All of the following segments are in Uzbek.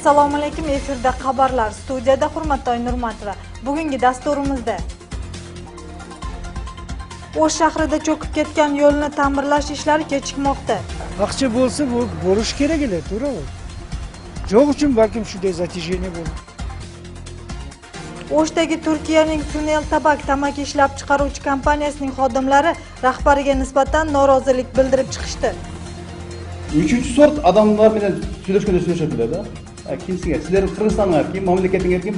Assalomu alaykum, efirda xabarlar, studiyada Hurmattoy Nurmatova. Bugungi dasturimizda O'sh shahrida cho'kib ketgan yo'lni ta'mirlash ishlari kechikmoqda. Akçe bo'lsa bu bo'lish kerak edi, to'g'ri. Yo'q uchun balkim shunday zatijeniya bo'ldi. O'shdagi Turkiyaning Tunnel Tabak tamaki ishlab chiqaruvchi kompaniyasining xodimlari rahbariga nisbatan norozilik bildirib chiqishdi. Üçüncü sort adamlar bilen söylüşkönde da. Kimsiga, sizlerin Kırgızstan'a kim, mamlakatingga kim?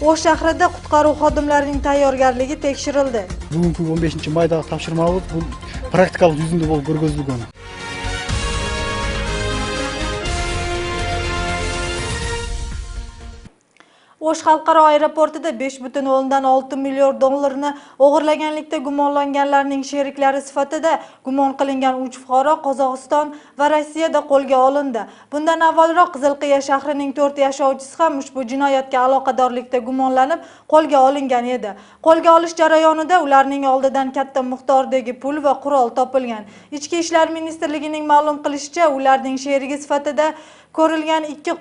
O'sh shahrida qutqaruv xodimlarining tayyorgarligi tekshirildi. Bugungi 15-maydagi topshirmamiz bu praktikalik yuzunda bo'lib ko'rgazilgan. O'sh xalqaro aeroportida 5,6 million dollarni o'g'irlaganlikda gumonlanganlarning sheriklari sifatida gumon qilingan 3 fuqaro Qozog'iston va Rossiyada qo'lga olindi. Bundan avvalroq Qizilqiya shahrining 4 yashovchisi ham ushbu jinoyatga aloqadorlikda gumonlanib qo'lga olingan edi. Qo'lga olish jarayonida ularning oldidan katta miqdordagi pul va qurol topilgan. Ichki ishlar ministrligining ma'lum qilishicha, ularning sherigi sifatida ko'rilgan 2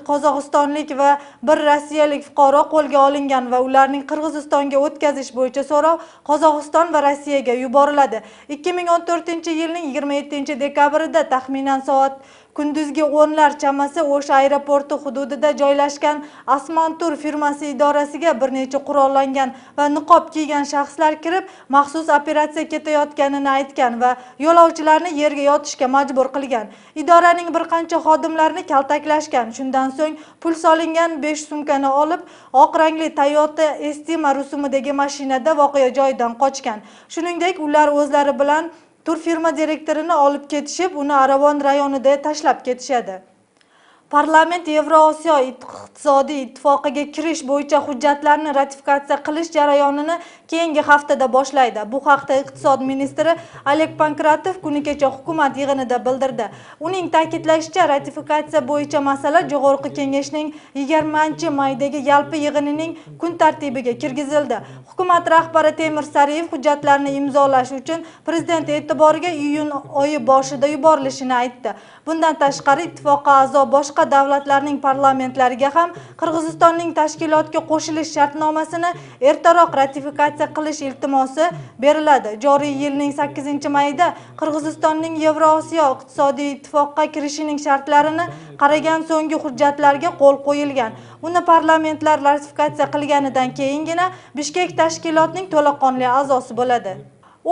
qozog'istonlik va 1 rossiyalik fuqaro qo'lga olingan va ularning Qirg'izistonga o'tkazish bo'yicha so'rov Qozog'iston va Rossiyaga yuboriladi. 2014-yilning 27-dekabrida taxminan soat kunduzgi 10lar chamasi O'sh aeroporti hududida joylashgan Asmantur firmasi idorasiga bir necha qurollangan va niqob kiygan shaxslar kirib, maxsus operatsiya ketayotganini aytgan va yo'lovchilarni yerga yotishga majbur qilgan. Idoraning bir qancha xodimlarini kaltaklashgan. Shundan so'ng pul solingan 5 sumkani olib, oq rangli Toyota Estima rusumidagi mashinada voqea joyidan qochgan. Shuningdek, ular o'zlari bilan turfirma direktorini olib ketishib, uni Aravon rayonida tashlab ketishadi. Parlament Yevrosiyo iqtisodiy ittifoqiga kirish bo'yicha hujjatlarni ratifikatsiya qilish jarayonini keyingi haftada boshlaydi. Bu haqda iqtisod ministri Oleg Pankratov kuni kecha hukumat yig'inida bildirdi. Uning ta'kidlashicha, ratifikatsiya bo'yicha masala Jo'g'org'i Kengashning 20-maydagi yalpi yig'inining kun tartibiga kirgizildi. Hukumat rahbari Temir Sariyev hujjatlarni imzolash uchun prezident e'tiboriga iyun oyi boshida yuborilishini aytdi. Bundan tashqari ittifoqqa a'zo boshqa davlatlarning parlamentlariga ham Qirg'izistonning tashkilotga qo'shilish shartnomasini ertaroq ratifikatsiya qilish iltimosi beriladi. Joriy yilning 8-mayida Qirg'izistonning Yevrosiyo iqtisodiy ittifoqqa kirishining shartlarini qaragan so'nggi hujjatlarga qo'l qo'yilgan. Uni parlamentlar ratifikatsiya qilganidan keyingina Bishkek tashkilotning to'laqonli a'zosi bo'ladi.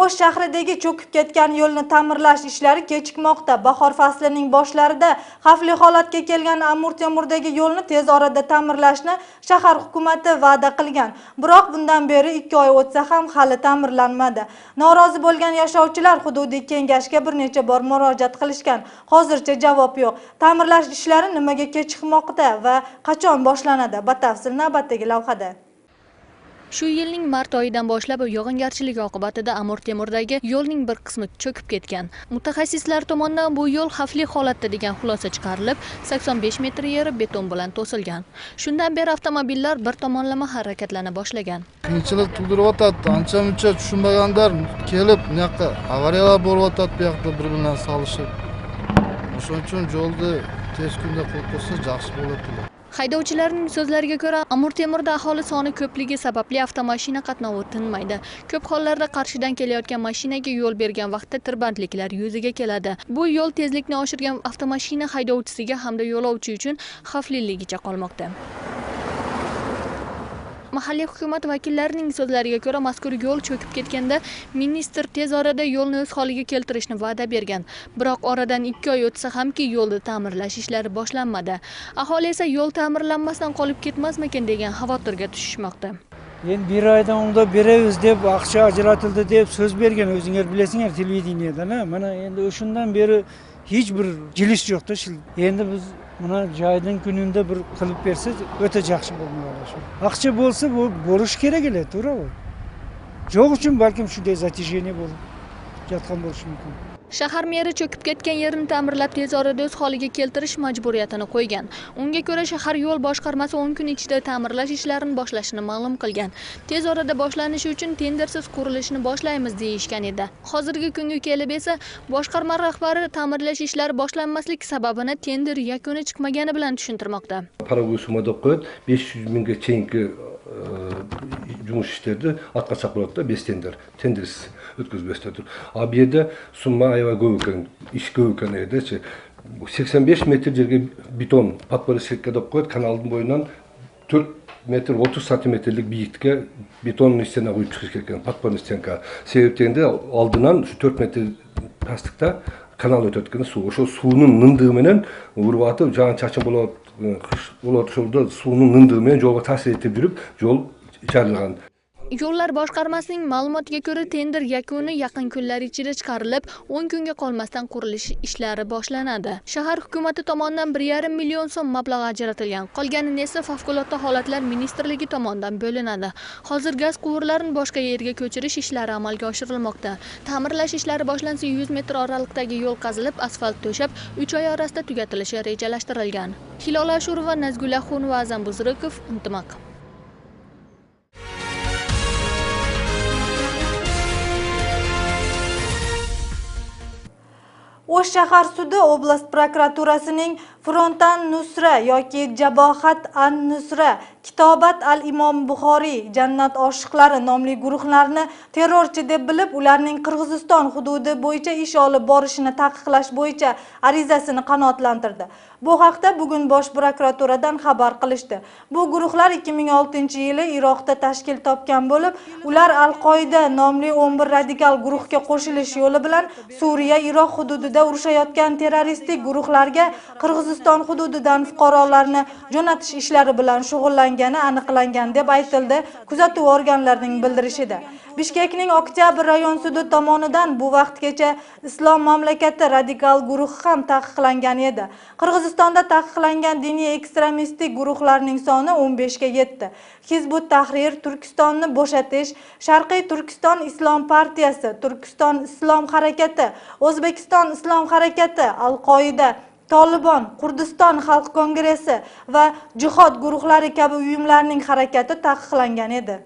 O'sh shahridagi cho'kib ketgan yo'lni ta'mirlash ishlari kechikmoqda. Bahor faslining boshlarida xavfli holatga kelgan Amur Temurdagi yo'lni tez orada ta'mirlashni shahar hukumati va'da qilgan. Biroq bundan beri 2 oy o'tsa ham hali ta'mirlanmadi. Norozi bo'lgan yashovchilar hududiy kengashga bir necha bor murojaat qilishgan. Hozircha javob yo'q. Ta'mirlash ishlari nimaga kechikmoqda va qachon boshlanadi? Batafsil navbatdagi lavhada. Shu yilning mart oyidan boshlab yog'ingarchilik oqibatida Amur Temurdagi yo'lning bir qismi cho'kib ketgan. Mutaxassislar tomonidan bu yo'l xavfli holatda degan xulosa chiqarilib, 85 metr yeri beton bilan to'silgan. Shundan beri avtomobillar bir tomonlama harakatlana boshlagan. Qiyinchilik tug'diryapti. Ancha-muncha tushunmaganlar kelib, bunaqa avariyalar bo'lyapti, bu yoqda bir-bilan solishib. O'shuning uchun yo'lni tez kunda qo'yib qo'ysa yaxshi bo'ladi. Haydovchilarning so'zlariga ko'ra, Amur Temurda aholi soni ko'pligi sababli avtomashina qatnovi tinmaydi. Ko'p hollarda qarshidan kelayotgan mashinaga yo'l bergan vaqtda tirbandliklar yuzaga keladi. Bu yo'l tezlikni oshirgan avtomashina haydovchisiga hamda yo'lovchi uchun xavfliligicha qolmoqda. Mahalliy hukumat vakillarining so'zlariga ko'ra, mazkur yo'l cho'kib ketganda ministr tez orada yo'lni o'z holiga keltirishni va'da bergan. Biroq oradan 2 oy o'tsa hamki yo'lni ta'mirlash ishlari boshlanmadi. Aholi esa yo'l ta'mirlanmasdan qolib ketmasmikin degan xavotirga tushishmoqda. Endi bir oydan unda beramiz deb aqcha ajratildi deb so'z bergan, o'zinglar bilasinglar televideniyadan. Mana endi o'shundan beri hech bir jilish yo'qda. Endi biz buna joydan kununda bir qilib bersa o'ta yaxshi bo'lmaydi. Aqcha bo'lsa bu bo'lish kerak edi, to'g'ri. Yo'q uchun balkim shunday zatijeniya bo'lib yotgan bo'lishi mumkin. Shahar meri cho'kib ketgan yerni ta'mirlab tez orada o'z holiga keltirish majburiyatini qo'ygan. Unga ko'ra shahar yo'l boshqarmasi 10 kun ichida ta'mirlash ishlarini boshlashini ma'lum qilgan. Tez orada boshlanishi uchun tendersiz qurilishni boshlaymiz deyishgan edi. Hozirgi kunga kelib esa boshqarma rahbari ta'mirlash ishlari boshlanmasligi sababini tender yakuni chiqmagani bilan tushuntirmoqda. Paragoy sumada qo'yib 500 mingga cheyingi jumush ishlarni atqazsak bo'ladi da 5 tendersiz o'tkazmasdan. Bu yerda summa ayva ko'p ekan, ish ko'p ekan edi-chi. 85 metr yerga beton podporoslikka deb qo'yib, kanalning bo'yidan 4 metr 30 santimetrlik biyiktlikka beton stena qo'yib chiqish kerak ekan, podporni stenka. Sebeptende oldindan shu 4 metr pastlikda kanal o'tayotgan suv. O'sha suvning nindig'i bilan urib atib, jon chachib bo'ladi. Ularda suvning nindig'i bilan yo'lga ta'sir etib yurib, yo'l icharilgan. Yo'llar boshqarmasining ma'lumotiga ko'ra tender yakuni yaqin kunlar ichida chiqarilib, 10 kunga qolmasdan qurilish ishlari boshlanadi. Shahar hukumatı tomonidan 1,5 million so'm mablag' ajratilgan. Qolganini esa favqulodda holatlar ministrligi tomonidan bo'linadi. Hozir gaz quvurlarini boshqa yerga ko'chirish ishlari amalga oshirilmoqda. Ta'mirlash ishlari boshlansa 100 metr oraliqdagi yo'l qazilib, asfalt to'shab, 3 oy orasida tugatilishi rejalashtirilgan. Hilola Ashurova, Nazgul Axunova, Azam Buzrukov, Intimaq. O'sh shahar sudi oblast prokuraturasining Frontan Nusra yoki Jabohat an-Nusra, Kitobat al-Imom Buxoriy, Jannat oshiqlari nomli guruhlarni terrorchi deb bilib, ularning Qirg'iziston hududi bo'yicha ish olib borishini taqiqlash bo'yicha arizasini qanoatlantirdi. Bu haqda bugun Bosh prokuraturadan xabar qilishdi. Bu guruhlar 2006-yili Iroqda tashkil topgan bo'lib, ular Al-Qoida nomli 11 radikal guruhga qo'shilish yo'li bilan Suriya, Iroq hududida urushayotgan terroristik guruhlarga Qirg'iziston hududidan fuqarolarni jo'natish ishlari bilan shug'ullangani aniqlangan deb aytildi kuzatuv organlarining bildirishida. Bishkekning Oktyabr rayon sudi tomonidan bu vaqtgacha Islom mamlakati radikal guruhi ham taqiqlangan edi. Qirg'izistonda taqiqlangan diniy ekstremistik guruhlarning soni 15 ga yetdi. Hizbut Tahrir, Turkistonni bo'shatish, Sharqiy Turkiston Islom partiyasi, Turkiston Islom harakati, O'zbekiston Islom harakati, Al-Qoida, Tolibon, Kurdiston xalq kongressi va jihod guruhlari kabi uyumlarning harakati taqiqlangan edi.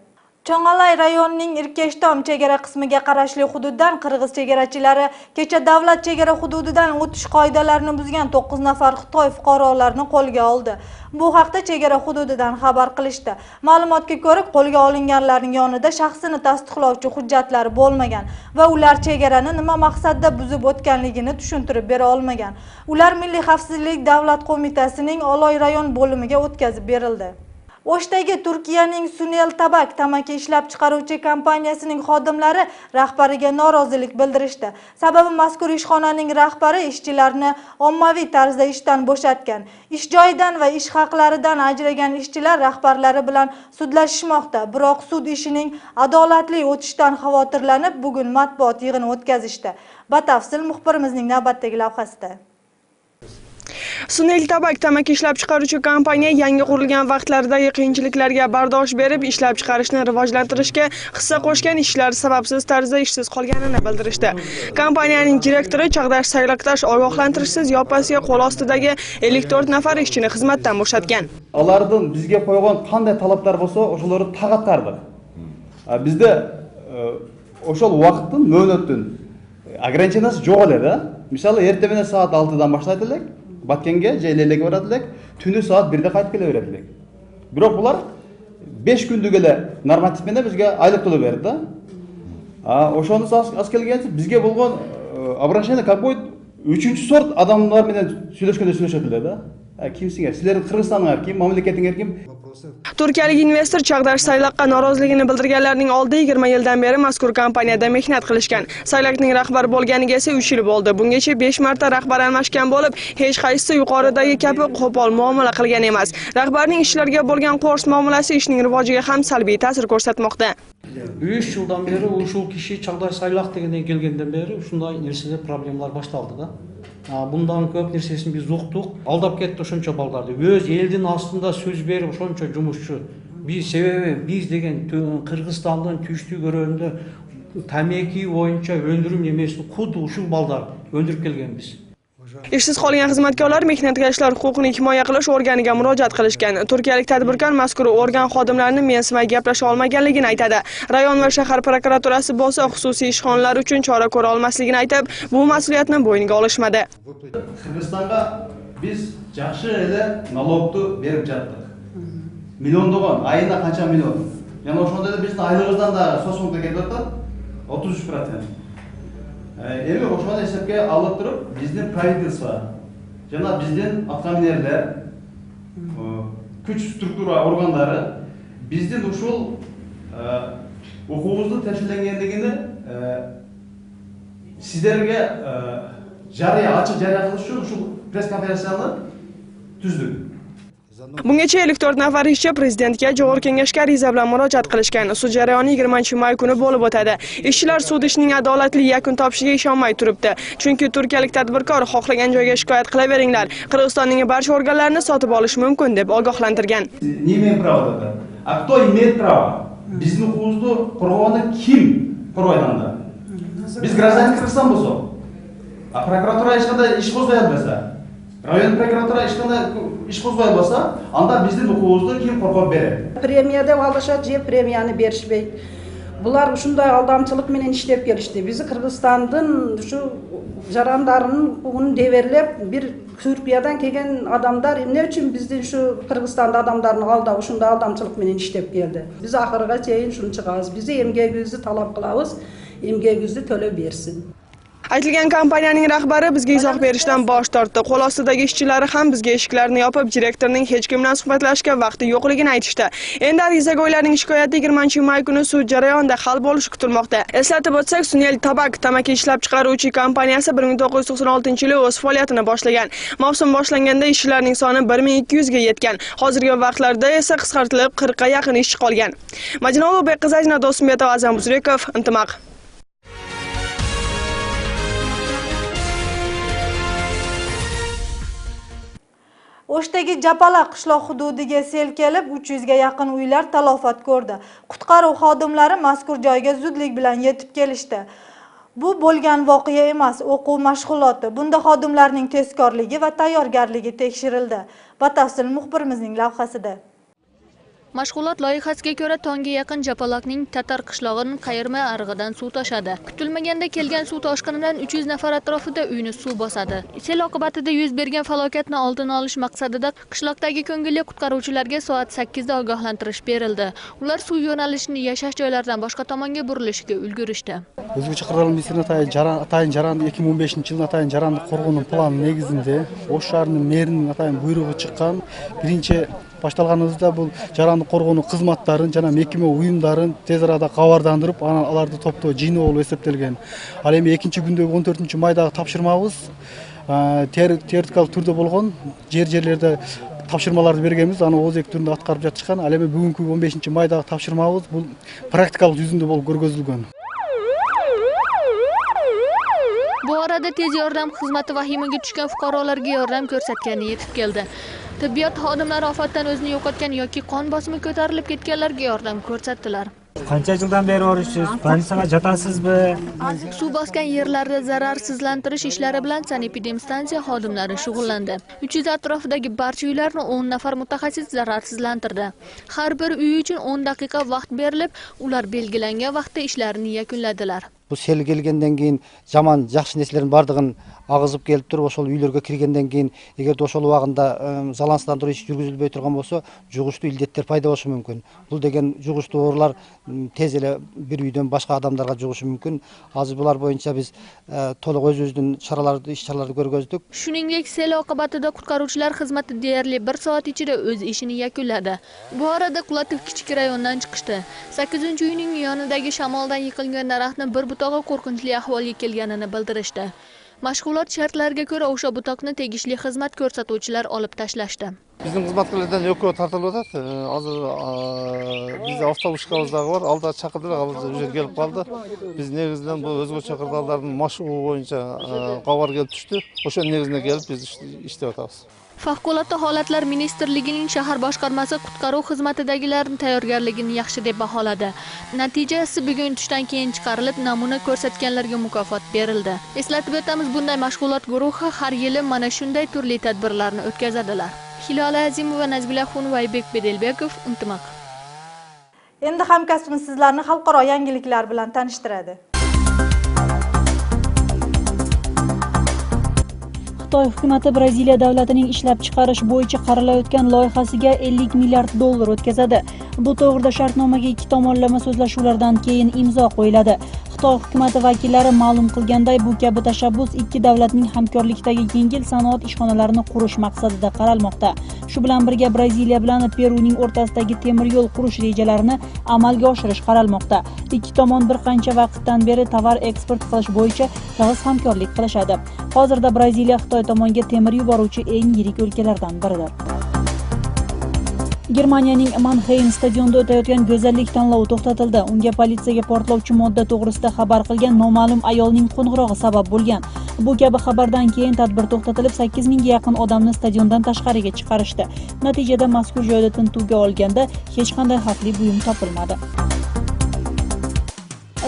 Chongalay rayonining Irkeshtom chegara qismiga qarashli hududdan qirg'iz chegarachilari kecha davlat chegara hududidan o'tish qoidalarini buzgan 9 nafar Xitoy fuqarolarini qo'lga oldi. Bu haqda chegara hududidan xabar qilishdi. Ma'lumotga ko'ra, qo'lga olinganlarning yonida shaxsini tasdiqlovchi hujjatlari bo'lmagan va ular chegarani nima maqsadda buzib o'tganligini tushuntirib bera olmagan. Ular Milliy xavfsizlik davlat qo'mitasining Oloy rayon bo'limiga o'tkazib berildi. O'shdagi Turkiyaning Sunel Tabak tamaki ishlab chiqaruvchi kompaniyasining xodimlari rahbariga norozilik bildirishdi. Sababi mazkur ishxonaning rahbari ishchilarni ommaviy tarzda ishdan bo'shatgan. Ish joyidan va ish haqlaridan ajragan ishchilar rahbarlari bilan sudlashishmoqda. Biroq sud ishining adolatli o'tishidan xavotirlanib, bugun matbuot yig'ini o'tkazishdi. Batafsil muxbirimizning navbatdagi lavhasida. Sunel Tabak tamaki ishlab chiqaruvchi kompaniya yangi qurilgan vaqtlardagi qiyinchiliklarga bardosh berib, ishlab chiqarishni rivojlantirishga hissa qo'shgan ishchilar sababsiz tarzda ishsiz qolganini bildirishdi. Kompaniyaning direktori Chag'dash Sayloqtash ogohlantirishsiz yoppasiga qo'l ostidagi 54 nafar ishchini xizmatdan bo'shatgan. Ulardan bizga qo'ygan qanday talablar bo'lsa, o'shalarni taqatlardik. Bizda o'sha vaqtdan, mo'natdan ограниченияsi yo'q edi. Misol, ertaga soat 6 dan boshlaydilar. Batkenga jaylarga boradilar, tuni soat 1 da qaytib kelaveradilar. Biroq bular 5 kundagina normativ bilan bizga oylik to'lab berdi. O'shani so'z kelgancha bizga bo'lgan обращение какой 3-sort odamlar bilan сөйләшкәндә. Kimsiga, sizlar Qirg'izistonga kim, mamlakatingga kim? Turkiyalik investor Chag'dash Sayloqqa noroziligini bildirganlarning oldi 20 yildan beri mazkur kompaniyada mehnat qilishgan. Sayloqning rahbari bo'lganiga esa 3 yil bo'ldi. Bungacha 5 marta rahbar almashgan bo'lib, hech qaysi yuqoridagi kabi qo'pol muomala qilgan emas. Rahbarning ishlarga bo'lgan qo'rs muomalasi ishning rivojiga ham salbiy ta'sir ko'rsatmoqda. 3 yildan beri ушул kishi Chag'dash Sayloq degенден kelgandan beri shunday narsalar problemlar boshlandı. Bundan ko'p narsasini biz uqdik. Aldab ketdi o'shancha ballarni. O'z elдің астында сөз berib o'shancha жұмысшы. Biz sebebi biz degan Qirg'izistondan tushdi ko'rindi tamaki bo'yicha o'ndirim nemesi xuddi shu ballar o'ndirib kelganmiz. Ishsiz qolgan xizmatkorlar mehnatkashlar huquqini himoya qilish organiga murojaat qilishgan. Turkiyalik tadbirkor mazkur organ xodimlarini mensimay gaplasha olmaganligini aytadi. Rayon va shahar prokuraturasi bo'lsa xususiy ishxonalar uchun chora ko'ra olmasligini aytib, bu mas'uliyatni bo'yniga olishmadi. Qirg'izistonga biz yaxshi edi налогты berib jatdik. Milliondan ayında qancha million? Yana o'shanda da bizning oylig'imizdan da so'songa keldi 33%. Endi o'shanda hisobga olib turib, bizning правительство, jana bizning atqaminerlar, kuch struktura organlari bizning ushul o'quvimizni tashkillanganligini sizlarga ochiq jariya qilish uchun shu press konferensiyani tuzdik. Bungacha 54 nafar ishchi prezidentga Javohir kengashga ariza bilan murojaat qilishgan. Sud jarayoni 20-may kuni bo'lib o'tadi. Ishchilar sud ishining adolatli yakun topishiga ishonmay turibdi. Chunki turkiyalik tadbirkor xohlagan joyga shikoyat qilaveringlar, Qirg'izistonning barcha organlarini sotib olish mumkin deb ogohlantirgan. Не имеем права это. А кто имеет право? Bizning huquqimizni qo'rg'ovni kim qo'rg'aydi? Biz gражданин Qirg'iziston bo'lsak, prokuratura hech qanday ish qo'zg'ay olmasa, rayon prokuratura hech qanday ish qo'zg'ay olmasa, unda bizning huquqimizni kim qo'rg'ab beradi? Pремия deb alışat, je premiyani berishmaydi. Bular shunday aldamchilik bilan ishlab kelishdi. Bizi Qirg'izistondan shu jarandarının huquqini deverlep bir Türkiye'den kelgan adamlar ne uchun bizden şu Kırgızistan'da adamlarını aldab, shunday aldamchilik bilan ishlab keldi. Biz oxiriga cheyin shuni chiqamiz. Bizi emgagimizni talab qilamiz, emgagimizni to'lab bersin. Aytilgan kompaniyaning rahbari bizga izoh berishdan bosh tortdi. Qo'l ostidagi ishchilari ham bizga eshiklarini yopib, direktorning hech kim bilan suhbatlashga vaqti yo'qligini aytishdi. Endi arizago'ylarning shikoyati 20-may kuni sud jarayonida hal bo'lishi kutilmoqda. Eslatib o'tsak, Sunel Tabak tamaki ishlab chiqaruvchi kompaniyasi 1996-yili o'z faoliyatini boshlagan. Mavsum boshlanganda ishchilarning soni 1200 ga yetgan. Hozirgi vaqtlarda esa qisqartirilib 40 ga yaqin ishchi qolgan. Majnun Ulug'bek, Qizajna Do'smetova, Azam Buzrekov, Intimaq. O'shdagi Japalaq qishloq hududiga sel kelib, 300 ga yaqin uylar talofat ko'rdi. Qutqaruv xodimlari mazkur joyga zudlik bilan yetib kelishdi. Bu bo'lgan voqea emas, o'quv mashg'uloti. Bunda xodimlarning tezkorligi va tayyorgarligi tekshirildi. Batafsil muxbirimizning lavhasida. Mashg'ulot loyihasiga ko'ra tongga yaqin Japalaqning Tatar qishlog'ining qayirma arig'idan suv toshadi. Kutilmaganda kelgan suv toshqinidan 300 nafar atrofida uyni suv bosadi. Sel oqibatida yuz bergan falokatni oldini olish maqsadida qishloqdagi ko'ngilli qutqaruvchilarga soat 8 da ogohlantirish berildi. Ular suv yo'nalishini yashash joylaridan boshqa tomonga burilishiga ulgurishdi. O'zbekcha qirol misrni atayin jarandi 2015-yilda atayin jarandi qo'rg'oni plani negizinde O'sh shahrining merining atayin buyrug'i chiqqan. Birinchi baştalganımızda bu jarandı qo'rg'oni xizmatlarini jana mekime uyumlarini tez arada xabardandırıp alardı topto jini olup eseptelgen. Al endi ekинчи күндөгү 14-maydагы тапшырмабыз teoretikалык түрдө болгон жерлерде тапшырмаларды бергенбиз, аны озек түрүндө аткарып жатышкан. Ал эми бүгүнкү 15-maydагы тапшырмабыз бул практикалык жүзүндө болуп көргөзүлгөн. Bu arada tez yordam xizmati vahimaga tushgan fuqarolarga yordam ko'rsatgani yetib keldi. Tibbiyot xodimlari ofatdan o'zini yo'qotgan yoki qon bosimi ko'tarilib ketganlarga yordam ko'rsatdilar. Qancha yildan beri borishsiz? Больницаga jotasizmi? Suv bosgan yerlarda zararsizlantirish ishlari bilan sanepidemstansiya xodimlari shug'ullandi. 300 atrofidagi barcha uylarni 10 nafar mutaxassis zararsizlantirdi. Har bir uy uchun 10 daqiqa vaqt berilib, ular belgilangan vaqtda ishlarini yakunladilar. Bu sel kelgenden keyin жаман жакшы нерселердин бардыгын агызып келип туруп ошол үйлөргө киргенден кийин эгерде ошол убагында залансыздандыруу иши жүргүзүлбөй турган болсо жугуштуу илдеттер пайда болушу мүмкүн. Бул деген жугуштуу оорулар тез эле бир үйдөн башка адамдарга жугушу мүмкүн. Азыр булар боюнча биз толук өзүбүздүн иш-чараларды көргөздүк. Shuningdek, sel oqibatida qutqaruvchilar xizmati deyarli 1 soat ichida o'z ishini yakunladi. Bu orada Qulatov kichik rayondan chiqishdi. 8-uyning yonidagi shamoldan yiqilgan daraxtni bir butog'i qo'rqinchli ahvolga kelganini bildirishdi. Mashg'ulot shartlariga ko'ra o'sha butoqni tegishli xizmat ko'rsatuvchilar olib tashlashdi. Биздин кызматкерлерден экөө тартылып атат. Азыр бизде автобускабыз дагы бар. Алда чакырдык, ал уже келип калды. Биз негизинен бул өзгөчө кырдаалдардын маршруты боюнча кабар келип түштү. Ошо негизинде келип биз иштеп атабыз. Favqulodda holatlar ministrligining shahar boshqarmasi qutqaruv xizmatidagilarning tayyorgarligini yaxshi deb baholadi. Natijasi bugun tushdan keyin chiqarilib, namuna ko'rsatganlarga mukofot berildi. Eslatib o'tamiz, bunday mashg'ulot guruhi har yili mana shunday turli tadbirlarni o'tkazadilar. Hilola Azimova, Nazgula Xunova, Aybek Bedelbekov, Intimaq. Endi hamkasbimiz sizlarni xalqaro yangiliklar bilan tanishtiradi. Xitoy hukumati Braziliya davlatining ishlab chiqarish bo'yicha qaralayotgan loyihasiga 50 milliard dollar o'tkazadi. Bu to'g'rida shartnomaga ikki tomonlama so'zlashuvlardan keyin imzo qo'yiladi. Xitoy hukumati vakillari ma'lum qilganday, bu kabi tashabbus ikki davlatning hamkorlikdagi yengil sanoat ishxonalarini qurish maqsadida qaralmoqda. Shu bilan birga Braziliya bilan Peruning o'rtasidagi temir yo'l qurish rejalarini amalga oshirish qaralmoqda. Ikki tomon bir qancha vaqtdan beri tovar eksport qilish bo'yicha tig'iz hamkorlik qilishadi. Hozirda Braziliya Xitoy tomonga temir yuboruvchi eng yirik o'lkalardan biridir. Germaniyaning Mannheim stadionida o'tayotgan go'zallik tanlovi to'xtatildi. Unga politsiyaga portlovchi modda to'g'risida xabar qilgan noma'lum ayolning qo'ng'irog'i sabab bo'lgan. Bu kabi xabardan keyin tadbir to'xtatilib, 8000 ga yaqin odamni stadiondan tashqariga chiqarishdi. Natijada mazkur joyda tintuvga olganda hech qanday xavfli buyum topilmadi.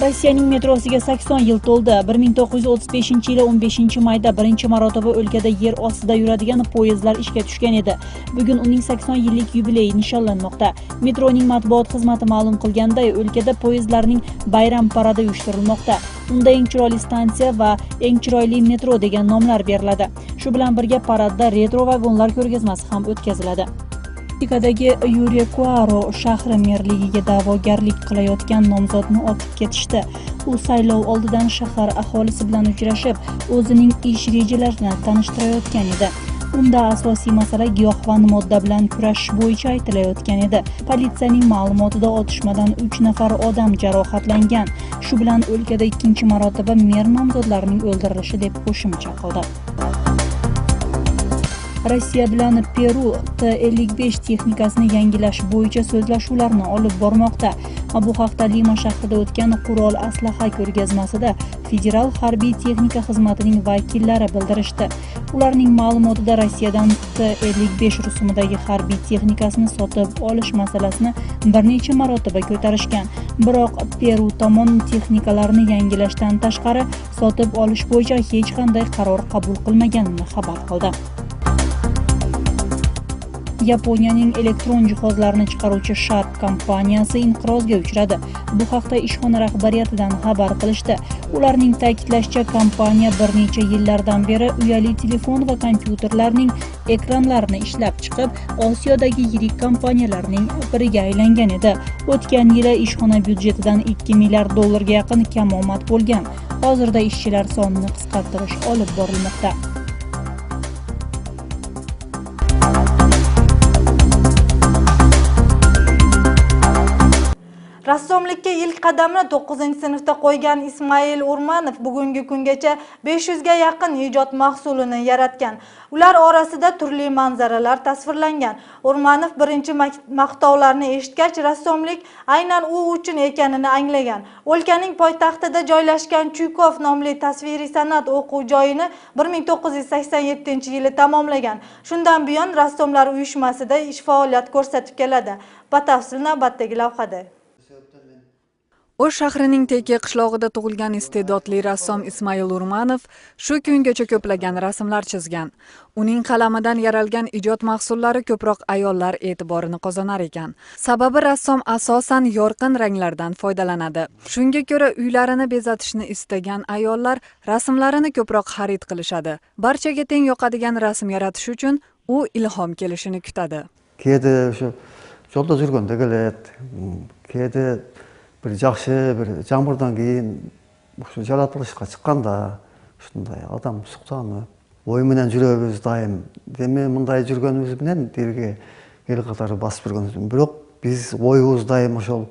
Rossiyaning metrosiga 80 yil to'ldi. 1935-yili 15-mayda birinchi marotaba o'lkada yer ostida yuradigan poyezdlar ishga tushgan edi. Bugun uning 80 yillik yubileyi nishonlanmoqda. Metroning matbuot xizmati ma'lum qilganday, o'lkada poyezdlarning bayram paradi uyushtirilmoqda. Unda eng chiroyli stansiya va eng chiroyli metro degan nomlar beriladi. Shu bilan birga paradda retro vagonlar ko'rgazmasi ham o'tkaziladi. Meksikadagi Yurecuaro shahri merligiga da'vogarlik qilayotgan nomzodni otib ketishdi. U saylov oldidan shahar aholisi bilan uchrashib, o'zining ish rejalarini tanishtirayotgan edi. Unda asosiy masala giyohvand modda bilan kurashish bo'yicha aytilayotgan edi. Politsiyaning ma'lumotida otishmadan 3 nafar odam jarohatlangan. Shu bilan o'lkada ikkinchi marotaba mer nomzodlarining o'ldirilishi deb qo'shimcha qildi. Rossiya bilan Peru T-55 texnikasini yangilash bo'yicha so'zlashuvlarni olib bormoqda. Bu haqda Lima shahrida o'tgan qurol aslaha ko'rgazmasida Federal harbiy texnika xizmatining vakillari bildirishdi. Ularning ma'lumotida Rossiyadan T-55 rusumidagi harbiy texnikasini sotib olish masalasini bir necha marotaba ko'tarishgan. Biroq Peru tomon texnikalarni yangilashdan tashqari sotib olish bo'yicha hech qanday qaror qabul qilmaganini xabar qildi. Yaponiyaning elektron jihozlarni chiqaruvchi Sharp kompaniyasi inqirozga uchradi. Bu haqda ishxona rahbariyatidan xabar qilishdi. Ularning ta'kidlashicha, kompaniya bir necha yillardan beri uyali telefon va kompyuterlarning ekranlarini ishlab chiqib, Osiyodagi yirik kompaniyalarning biriga aylangan edi. O'tgan yili ishxona byudjetidan 2 milliard dollarga yaqin kamomad bo'lgan. Hozirda ishchilar sonini qisqartirish olib borilmoqda. Rassomlikka ilk qadamni 9-sinfda qo'ygan Ismail Urmanov bugungi kungacha 500 ga yaqin ijod mahsulini yaratgan. Ular orasida turli manzaralar tasvirlangan. Urmanov birinchi maqtovlarni eshitgach, rassomlik aynan u uchun ekanini anglagan. O'lkaning poytaxtida joylashgan Chuykov nomli tasviriy san'at o'quv joyini 1987-yili tamomlagan. Shundan buyon rassomlar uyushmasida ish faoliyat ko'rsatib keladi. Batafsil navbatdagi lavhada. O'sh shahrining Teke qishlog'ida tug'ilgan iste'dodli rassom Ismail Urmanov shu kungacha ko'plagan rasmlar chizgan. Uning qalamidan yaralgan ijod mahsullari ko'proq ayollar e'tiborini qozonar ekan. Sababi rassom asosan yorqin ranglardan foydalanadi. Shunga ko'ra uylarini bezatishni istagan ayollar rasmlarini ko'proq xarid qilishadi. Barchaga teng yoqadigan rasm yaratish uchun u ilhom kelishini kutadi. Keyinda o'sha yo'lda yurganda keladi. Keyinda bir yaxshi bir jamg'irdan keyin shu jaratilishga chiqqanda shunday odam suqtanib o'y bilan yuramiz doim. Demak, bunday yurganimiz bilan terga el qatori bosib yurganmiz. Biroq biz o'yimiz doim o'shal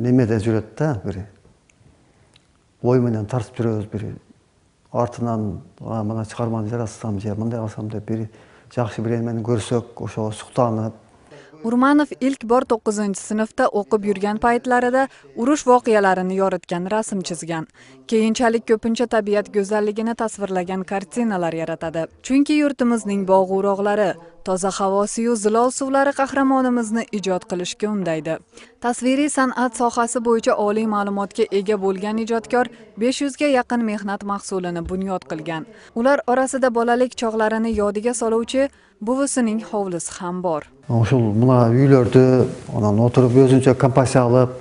nimada yuradi-da, bir o'y bilan tartib yuramiz, bir ortidan mana chiqarmani yaratsam, bunday qilsam deb bir жақсы бір емені көрсек, ошо суктанып. Urmanov ilk bor 9-sinfda o'qib yurgan paytlarida urush voqealarini yoritgan rasm chizgan. Keyinchalik ko'pincha tabiat go'zalligini tasvirlagan kartinalar yaratadi. Chunki yurtimizning bog' o'roqlari, toza havosiyu zilol suvlari qahramonimizni ijod qilishga undaydi. Tasviriy san'at sohasi bo'yicha oliy ma'lumotga ega bo'lgan ijodkor 500 ga yaqin mehnat mahsulini bunyod qilgan. Ular orasida bolalik chog'larini yodiga soluvchi buvisining hovlisi ham bor. Ошол мына үйлөрдү анан отуруп өзүнчө композиция алып,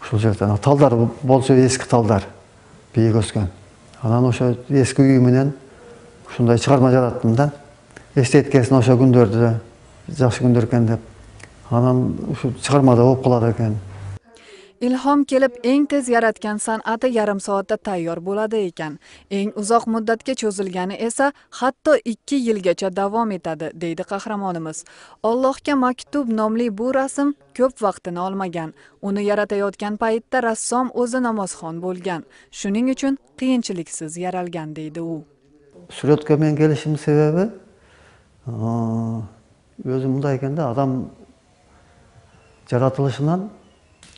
ушул жерде талдар болчу, эски талдар бийик өскөн. Анан ошо эски үй менен ушундай чыгарма жараттым да. Эстеткесин ошо күндөрдү жакшы күндөр экен деп. Анан ушу чыгармада болуп калат экен. Ilhom kelib eng tez yaratgan san'ati yarim soatda tayyor bo'ladi ekan. Eng uzoq muddatga cho'zilgani esa hatto 2 yilgacha davom etadi, deydi qahramonimiz. Allohga maktub nomli bu rasm ko'p vaqtini olmagan. Uni yaratayotgan paytda rassom o'zi namozxon bo'lgan. Shuning uchun qiyinchiliksiz yaralgan, deydi u. Suratga men kelishim sebebi o'zi bunday ekanda adam jaratılışından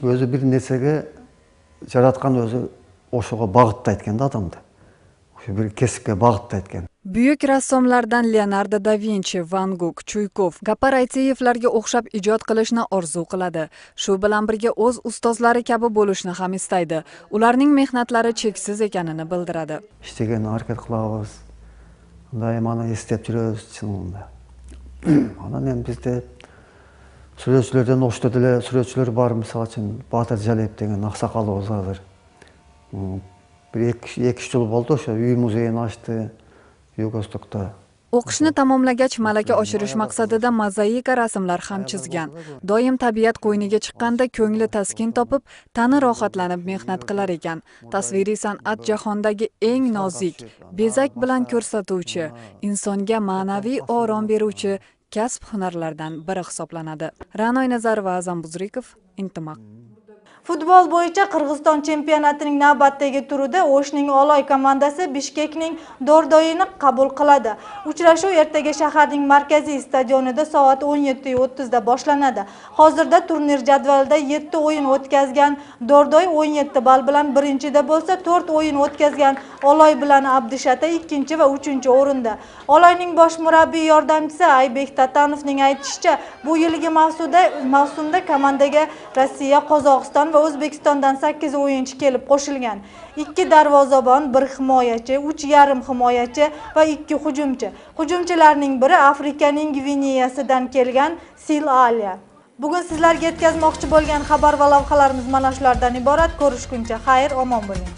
өзі бір нерсеге жараткан өзі ошого багыттайт экен да адамды. Ошо бир кесипке багыттайт экен. Buyuk rassomlardan Leonardo da Vinci, Van Gogh, Chuykov, Gapar Aytiyevlarga o'xshab ijod qilishni orzu qiladi. Shu bilan birga o'z ustozlari kabi bo'lishni ham istaydi. Ularning mehnatlari cheksiz ekanini bildiradi. İştegeni harakat qilamiz. Doim ana eslep жүрөбүz чынында. Анан эми бизде сүрөтчүлөрдөн ошто деле сүрөтчүлөр бар, мисалы үчүн Батыр Жалиев деген аксакалыбыз азыр. Bir 2-3 жыл болду, ошо үй музейин ачты Югостокто. O'qishni tamomlagach malaka oshirish maqsadida mozaika rasmlar ham chizgan. Doim tabiat qo'yniga chiqqanda ko'ngli taskin topib, tani rohatlanib mehnat qilar ekan. Tasviriy san'at jahondagi eng nozik, bezak bilan ko'rsatuvchi, insonga ma'naviy orom beruvchi kasb hunarlardan biri hisoblanadi. Ra'noy Nazarova, Azam Buzrikov, Intimaq. Futbol bo'yicha Qirg'iziston chempionatining navbatdagi turida O'shning Oloy komandasi Bishkekning Dordoyini qabul qiladi. Uchrashuv ertaga shaharning markaziy stadionida soat 17:30 da boshlanadi. Hozirda turnir jadvalida 7 o'yin o'tkazgan Dordoy 17 ball bilan birinchida bo'lsa, 4 o'yin o'tkazgan Oloy bilan Abdishata 2 va 3 o'rinda. Oloyning bosh murabbiy yordamchisi Aybek Tatanovning aytishicha, bu yilgi mavsumda komandaga Rossiya, Qozog'iston va O'zbekistondan 8 o'yinchi kelib qo'shilgan. 2 darvozabon, 1 himoyachi, 3 yarim himoyachi va 2 hujumchi. Hujumchilarning biri Afrikaning Gvineyasidan kelgan Sil Alia. Bugun sizlarga yetkazmoqchi bo'lgan xabar va lavhalarimiz mana shulardan iborat. Ko'rishguncha xayr, omon bo'ling.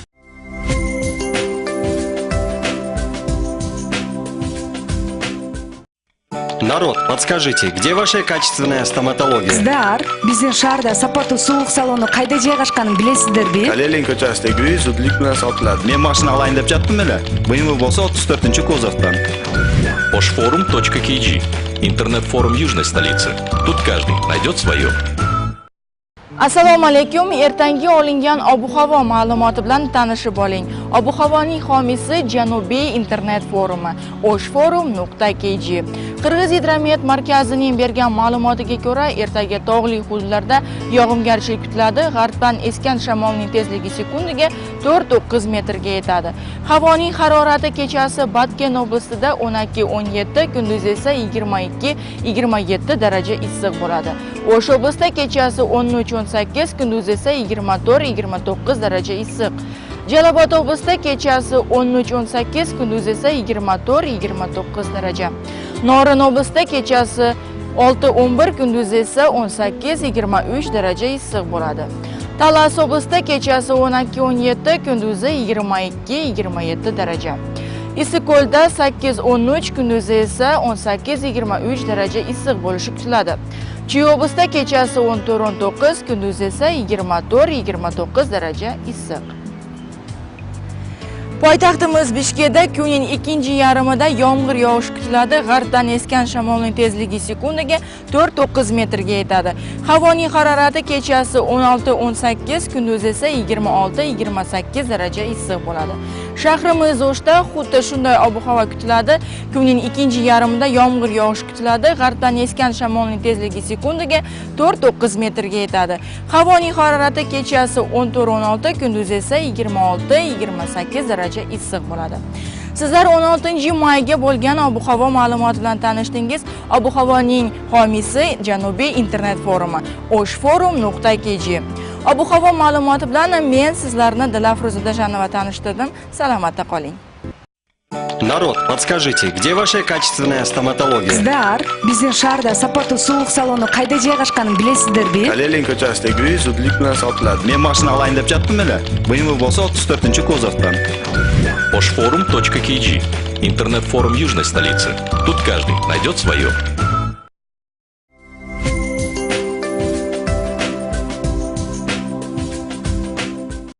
Народ, подскажите, где ваша качественная стоматология? Здар, биздин шаарда сапаттуу сулук салону кайда жайгашканын билесиздерби? Калелин көчасындагы үй зудлук менен сатылат. Мен машина алайын деп жаттым эле. BMW болсо 34-кузовтан. Poshforum.kg. Интернет-форум южной столицы. Тут каждый найдет свое. Assalomu alaykum. Ertangi olingan ob-havo ma'lumoti bilan tanishib oling. Ob-havoning homiysi Janubiy internet forumi oshforum.kg. Qirg'iz Hidromet markazining bergan ma'lumotiga ko'ra, ertaga tog'li hududlarda yog'ingarchilik kutiladi. G'arbdan esgan shamolning tezligi sekundiga 4-9 metrga yetadi. Havoning harorati kechasi Batken oblastida 12-17, kunduzi esa 22-27 daraja issiq bo'ladi. O'sh oblastida kechasi 13-18, kunduzi esa 24-29 daraja issiq. Jalobod oblastida kechasi 13-18, kunduzi esa 24-29 daraja. Norin oblastida kechasi 6-11, kunduzi esa 18-23 daraja issiq bo'ladi. Talas oblastida kechasi 12-17, kunduzi 22-27 daraja. Issiqko'lda 8-13, kunduzi esa 18-23 daraja issiq bo'lishi kutiladi. Chiy oblastida kechasi 14-19, kunduzi esa 24-29 daraja issiq. Poytaxtimiz Bishkekda kunning ikkinchi yarmida yomg'ir yog'ishi kutiladi. G'arbdan esgan shamolning tezligi sekundiga 4-9 metrga yetadi. Havoning harorati kechasi 16-18, kunduz esa 26-28 daraja issiq bo'ladi. Shahrimiz O'shda xuddi shunday ob-havo kutiladi. Kunning ikkinchi yarmida yomg'ir yog'ishi kutiladi. G'arbdan esgan shamolning tezligi sekundiga 4-9 metrga yetadi. Havoning harorati kechasi 14-16, kunduz esa 26-28 daraja issiq bo'ladi. Sizlar 16-mayga bo'lgan ob-havo ma'lumoti bilan tanishdingiz. Ob-havoning homiysi Janubiy internet forumi oshforum.kg. Ob-havo ma'lumoti bilan men sizlarni Dilafruza Dajanova tanishtirdim. Salomatda qoling. Народ, подскажите, где ваша качественная стоматология? Qizlar, bizning shaharda Saporto sovuq saloni qayda joylashganini bilasizlarmi? Kalelin ko'chasidagi uy zudlik bilan sotiladi. Men mashina olayin deb chapdimmi? BMW bo'lsa 34-kuzovdan. Oshforum.kg. Интернет-форум южной столицы. Тут каждый найдет свое.